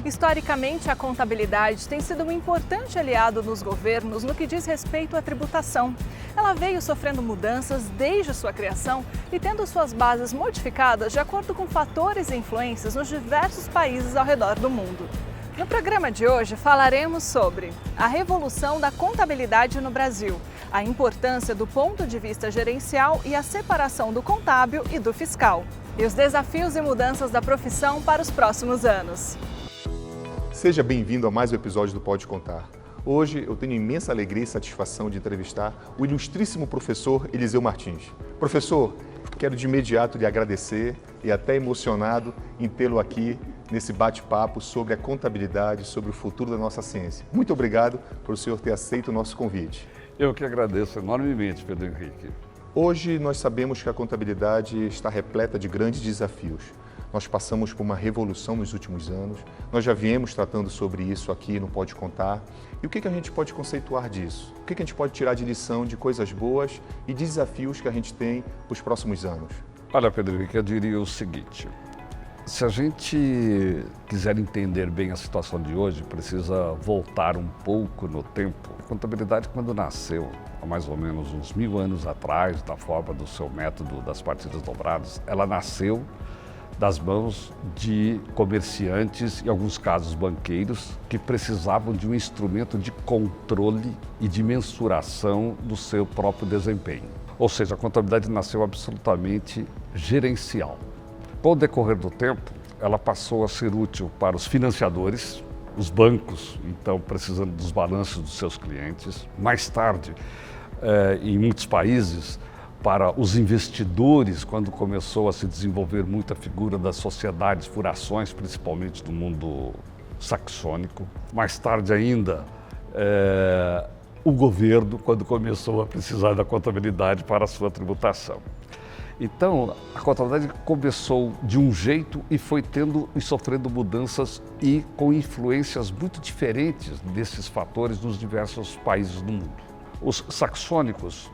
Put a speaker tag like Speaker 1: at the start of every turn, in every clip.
Speaker 1: Historicamente, a contabilidade tem sido um importante aliado nos governos no que diz respeito à tributação. Ela veio sofrendo mudanças desde sua criação e tendo suas bases modificadas de acordo com fatores e influências nos diversos países ao redor do mundo. No programa de hoje falaremos sobre a revolução da contabilidade no Brasil, a importância do ponto de vista gerencial e a separação do contábil e do fiscal, e os desafios e mudanças da profissão para os próximos anos.
Speaker 2: Seja bem-vindo a mais um episódio do Pode Contar. Hoje eu tenho imensa alegria e satisfação de entrevistar o ilustríssimo professor Eliseu Martins. Professor, quero de imediato lhe agradecer e até emocionado em tê-lo aqui nesse bate-papo sobre a contabilidade, sobre o futuro da nossa ciência. Muito obrigado por o senhor ter aceito o nosso convite.
Speaker 3: Eu que agradeço enormemente, Pedro Henrique.
Speaker 2: Hoje nós sabemos que a contabilidade está repleta de grandes desafios. Nós passamos por uma revolução nos últimos anos, nós já viemos tratando sobre isso aqui no Pode Contar. E o que a gente pode conceituar disso? O que a gente pode tirar de lição de coisas boas e desafios que a gente tem para os próximos anos?
Speaker 3: Olha, Pedro Henrique, eu diria o seguinte: se a gente quiser entender bem a situação de hoje, precisa voltar um pouco no tempo. A contabilidade, quando nasceu, há mais ou menos uns 1000 anos atrás, da forma do seu método das partidas dobradas, ela nasceu das mãos de comerciantes, em alguns casos banqueiros, que precisavam de um instrumento de controle e de mensuração do seu próprio desempenho. Ou seja, a contabilidade nasceu absolutamente gerencial. Com o decorrer do tempo, ela passou a ser útil para os financiadores, os bancos, então precisando dos balanços dos seus clientes. Mais tarde, em muitos países, para os investidores, quando começou a se desenvolver muito a figura das sociedades por ações, principalmente do mundo saxônico. Mais tarde ainda, o governo, quando começou a precisar da contabilidade para a sua tributação. Então, a contabilidade começou de um jeito e foi tendo e sofrendo mudanças e com influências muito diferentes desses fatores nos diversos países do mundo. Os saxônicos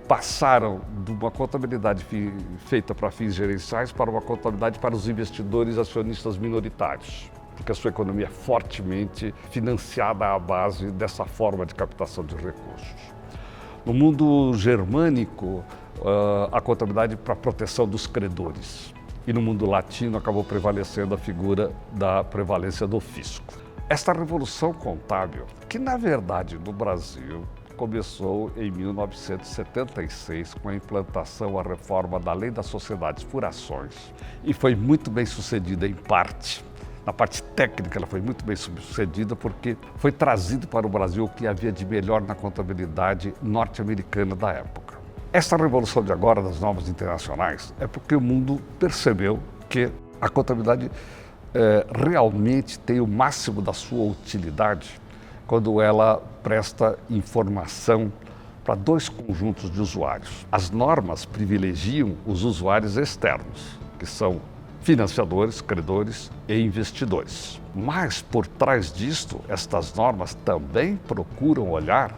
Speaker 3: passaram de uma contabilidade feita para fins gerenciais para uma contabilidade para os investidores acionistas minoritários, porque a sua economia é fortemente financiada à base dessa forma de captação de recursos. No mundo germânico, a contabilidade para a proteção dos credores. E no mundo latino acabou prevalecendo a figura da prevalência do fisco. Esta revolução contábil, que na verdade no Brasil começou em 1976 com a implantação, a reforma da Lei das Sociedades por Ações e foi muito bem sucedida em parte. Na parte técnica ela foi muito bem sucedida porque foi trazido para o Brasil o que havia de melhor na contabilidade norte-americana da época. Essa revolução de agora das normas internacionais é porque o mundo percebeu que a contabilidade realmente tem o máximo da sua utilidade quando ela presta informação para dois conjuntos de usuários. As normas privilegiam os usuários externos, que são financiadores, credores e investidores. Mas, por trás disto, estas normas também procuram olhar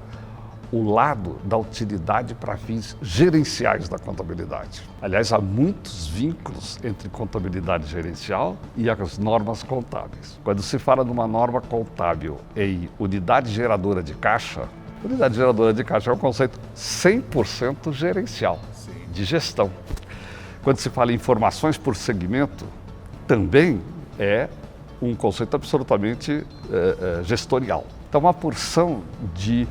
Speaker 3: o lado da utilidade para fins gerenciais da contabilidade. Aliás, há muitos vínculos entre contabilidade gerencial e as normas contábeis. Quando se fala de uma norma contábil em unidade geradora de caixa é um conceito 100% gerencial, de gestão. Quando se fala em informações por segmento, também é um conceito absolutamente gestorial. Então, uma porção de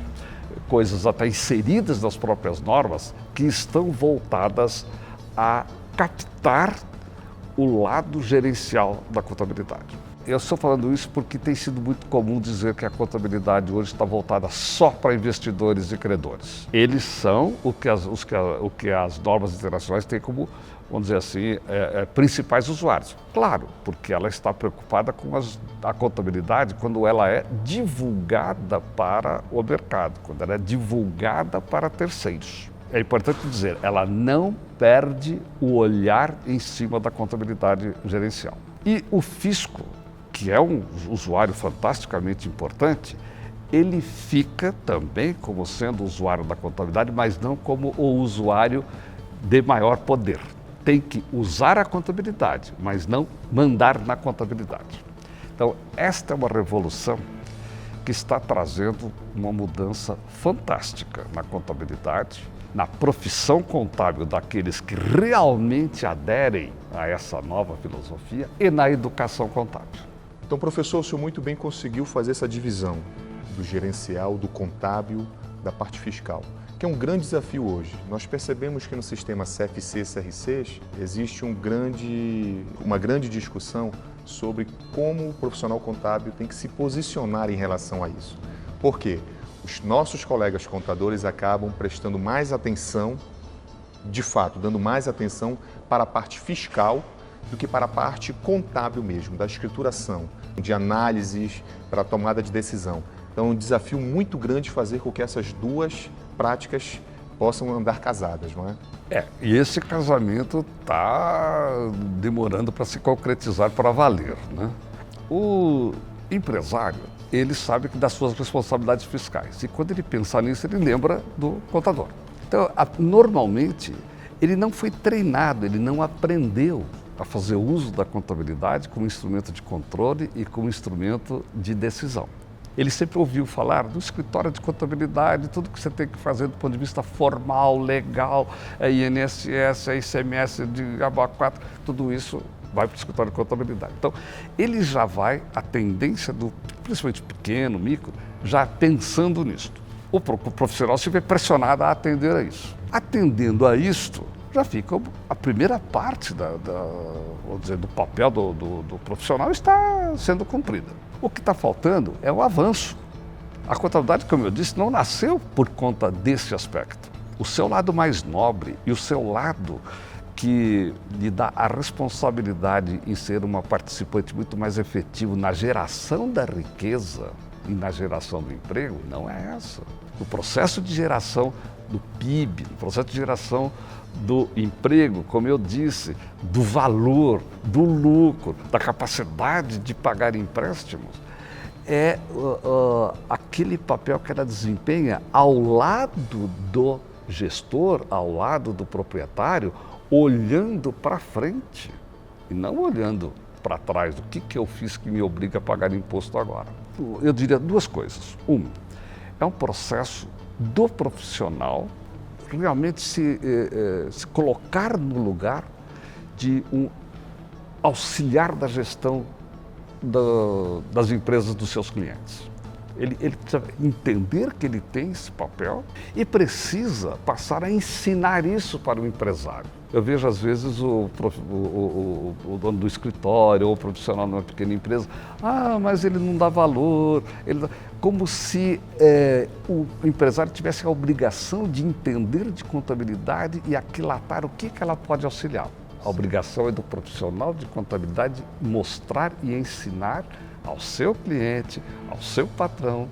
Speaker 3: coisas até inseridas nas próprias normas que estão voltadas a captar o lado gerencial da contabilidade. Eu estou falando isso porque tem sido muito comum dizer que a contabilidade hoje está voltada só para investidores e credores. Eles são o que as normas internacionais têm como, vamos dizer assim, principais usuários. Claro, porque ela está preocupada com a contabilidade quando ela é divulgada para o mercado, quando ela é divulgada para terceiros. É importante dizer, ela não perde o olhar em cima da contabilidade gerencial. E o fisco, que é um usuário fantasticamente importante, ele fica também como sendo usuário da contabilidade, mas não como o usuário de maior poder. Tem que usar a contabilidade, mas não mandar na contabilidade. Então, esta é uma revolução que está trazendo uma mudança fantástica na contabilidade, na profissão contábil daqueles que realmente aderem a essa nova filosofia e na educação contábil.
Speaker 2: Então, professor, o senhor muito bem conseguiu fazer essa divisão do gerencial, do contábil, da parte fiscal, que é um grande desafio hoje. Nós percebemos que no sistema CFC e CRCs existe uma grande discussão sobre como o profissional contábil tem que se posicionar em relação a isso. Por quê? Os nossos colegas contadores acabam prestando mais atenção, de fato, dando mais atenção para a parte fiscal do que para a parte contábil mesmo, da escrituração, de análises para a tomada de decisão. Então, é um desafio muito grande fazer com que essas duas práticas possam andar casadas, não é?
Speaker 3: E esse casamento está demorando para se concretizar para valer, né? O empresário, ele sabe que das suas responsabilidades fiscais e quando ele pensar nisso, ele lembra do contador. Então, normalmente, ele não foi treinado, ele não aprendeu a fazer uso da contabilidade como instrumento de controle e como instrumento de decisão. Ele sempre ouviu falar do escritório de contabilidade, tudo que você tem que fazer do ponto de vista formal, legal, INSS, ICMS de ABA 4, tudo isso vai para o escritório de contabilidade. Então, ele já vai, a tendência do, principalmente pequeno, micro, já pensando nisso. O profissional se vê pressionado a atender a isso. Atendendo a isto, já fica a primeira parte vou dizer, do papel do profissional está sendo cumprida. O que está faltando é o avanço. A contabilidade, como eu disse, não nasceu por conta desse aspecto. O seu lado mais nobre e o seu lado que lhe dá a responsabilidade em ser uma participante muito mais efetiva na geração da riqueza e na geração do emprego, não é essa. No processo de geração do PIB, no processo de geração do emprego, como eu disse, do valor, do lucro, da capacidade de pagar empréstimos, é aquele papel que ela desempenha ao lado do gestor, ao lado do proprietário, olhando para frente e não olhando para trás do que eu fiz que me obriga a pagar imposto agora. Eu diria duas coisas. Uma, é um processo do profissional realmente se colocar no lugar de um auxiliar da gestão das empresas dos seus clientes. Ele precisa entender que ele tem esse papel e precisa passar a ensinar isso para o empresário. Eu vejo às vezes o dono do escritório ou o profissional numa pequena empresa, mas ele não dá valor, como se o empresário tivesse a obrigação de entender de contabilidade e aquilatar o que ela pode auxiliar. A obrigação é do profissional de contabilidade mostrar e ensinar ao seu cliente, ao seu patrão,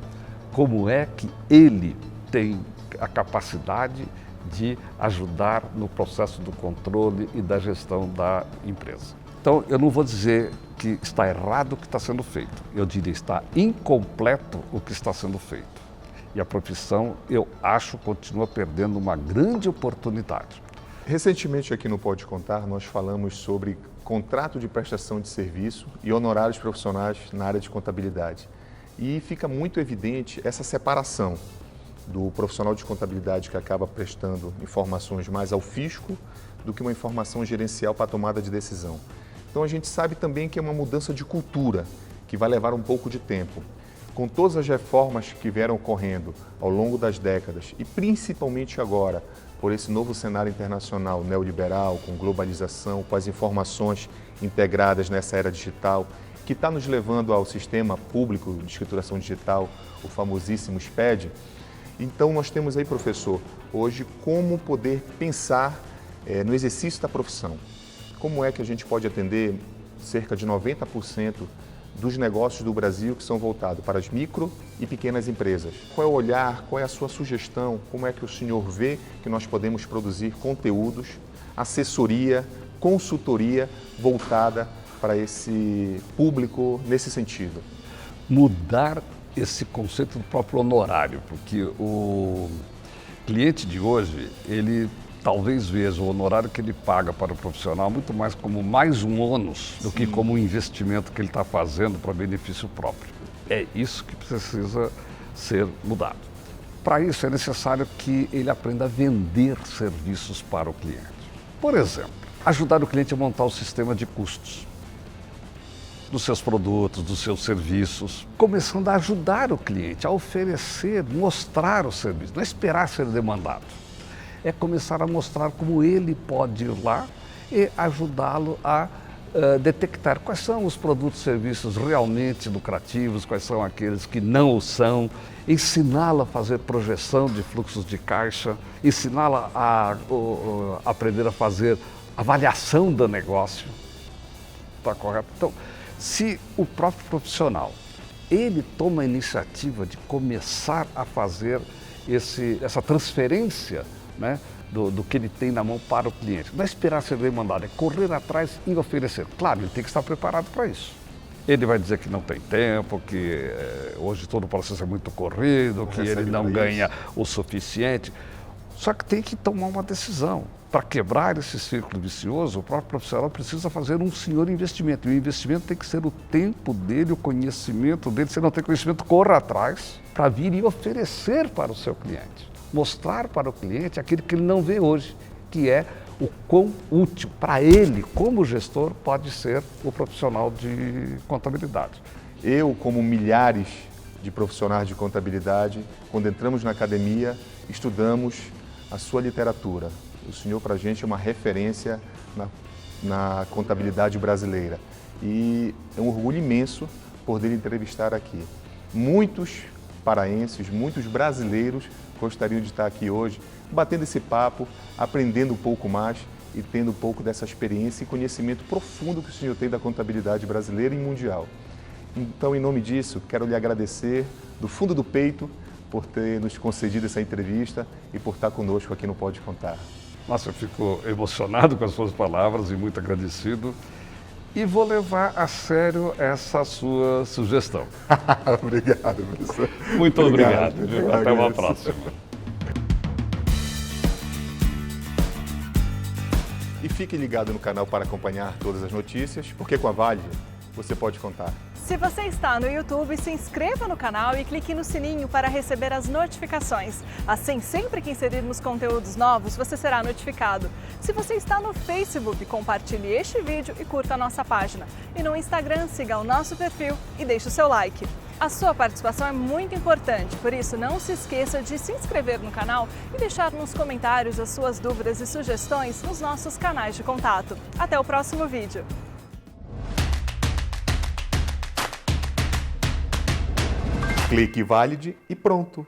Speaker 3: como é que ele tem a capacidade de ajudar no processo do controle e da gestão da empresa. Então, eu não vou dizer que está errado o que está sendo feito, eu diria que está incompleto o que está sendo feito. E a profissão, eu acho, continua perdendo uma grande oportunidade.
Speaker 2: Recentemente aqui no Pode Contar nós falamos sobre contrato de prestação de serviço e honorários profissionais na área de contabilidade. E fica muito evidente essa separação do profissional de contabilidade que acaba prestando informações mais ao fisco do que uma informação gerencial para a tomada de decisão. Então a gente sabe também que é uma mudança de cultura que vai levar um pouco de tempo. Com todas as reformas que vieram ocorrendo ao longo das décadas e principalmente agora, por esse novo cenário internacional neoliberal, com globalização, com as informações integradas nessa era digital, que está nos levando ao sistema público de escrituração digital, o famosíssimo SPED. Então nós temos aí, professor, hoje como poder pensar no exercício da profissão. Como é que a gente pode atender cerca de 90% dos negócios do Brasil que são voltados para as micro e pequenas empresas? Qual é o olhar, qual é a sua sugestão, como é que o senhor vê que nós podemos produzir conteúdos, assessoria, consultoria voltada para esse público nesse sentido?
Speaker 3: Mudar esse conceito do próprio honorário, porque o cliente de hoje, ele talvez veja o honorário que ele paga para o profissional muito mais como mais um ônus do que como um investimento que ele está fazendo para benefício próprio. É isso que precisa ser mudado. Para isso é necessário que ele aprenda a vender serviços para o cliente. Por exemplo, ajudar o cliente a montar o sistema de custos dos seus produtos, dos seus serviços, começando a ajudar o cliente a oferecer, mostrar o serviço, não é esperar ser demandado. É começar a mostrar como ele pode ir lá e ajudá-lo a detectar quais são os produtos e serviços realmente lucrativos, quais são aqueles que não o são, ensiná-lo a fazer projeção de fluxos de caixa, ensiná-lo a aprender a fazer avaliação do negócio. Está correto? Então, se o próprio profissional, ele toma a iniciativa de começar a fazer essa transferência, né, do que ele tem na mão para o cliente. Não é esperar ser demandado, é correr atrás e oferecer. Claro, ele tem que estar preparado para isso. Ele vai dizer que não tem tempo, que hoje todo o processo é muito corrido, que ele não ganha o suficiente. Só que tem que tomar uma decisão. Para quebrar esse círculo vicioso, o próprio profissional precisa fazer um senhor investimento. E o investimento tem que ser o tempo dele, o conhecimento dele. Se não tem conhecimento, corra atrás para vir e oferecer para o seu cliente. Mostrar para o cliente aquilo que ele não vê hoje, que é o quão útil para ele, como gestor, pode ser o profissional de contabilidade.
Speaker 2: Eu, como milhares de profissionais de contabilidade, quando entramos na academia, estudamos a sua literatura. O senhor, para a gente, é uma referência na contabilidade brasileira. E é um orgulho imenso poder entrevistar aqui. Muitos paraenses, muitos brasileiros gostariam de estar aqui hoje, batendo esse papo, aprendendo um pouco mais e tendo um pouco dessa experiência e conhecimento profundo que o senhor tem da contabilidade brasileira e mundial. Então, em nome disso, quero lhe agradecer do fundo do peito por ter nos concedido essa entrevista e por estar conosco aqui no Pode Contar.
Speaker 3: Nossa, eu fico emocionado com as suas palavras e muito agradecido. E vou levar a sério essa sua sugestão.
Speaker 2: Obrigado, professor.
Speaker 3: Muito obrigado. Até uma próxima.
Speaker 2: E fique ligado no canal para acompanhar todas as notícias, porque com a Vale você pode contar.
Speaker 1: Se você está no YouTube, se inscreva no canal e clique no sininho para receber as notificações. Assim, sempre que inserirmos conteúdos novos, você será notificado. Se você está no Facebook, compartilhe este vídeo e curta a nossa página. E no Instagram, siga o nosso perfil e deixe o seu like. A sua participação é muito importante, por isso não se esqueça de se inscrever no canal e deixar nos comentários as suas dúvidas e sugestões nos nossos canais de contato. Até o próximo vídeo!
Speaker 2: Clique Valide e pronto!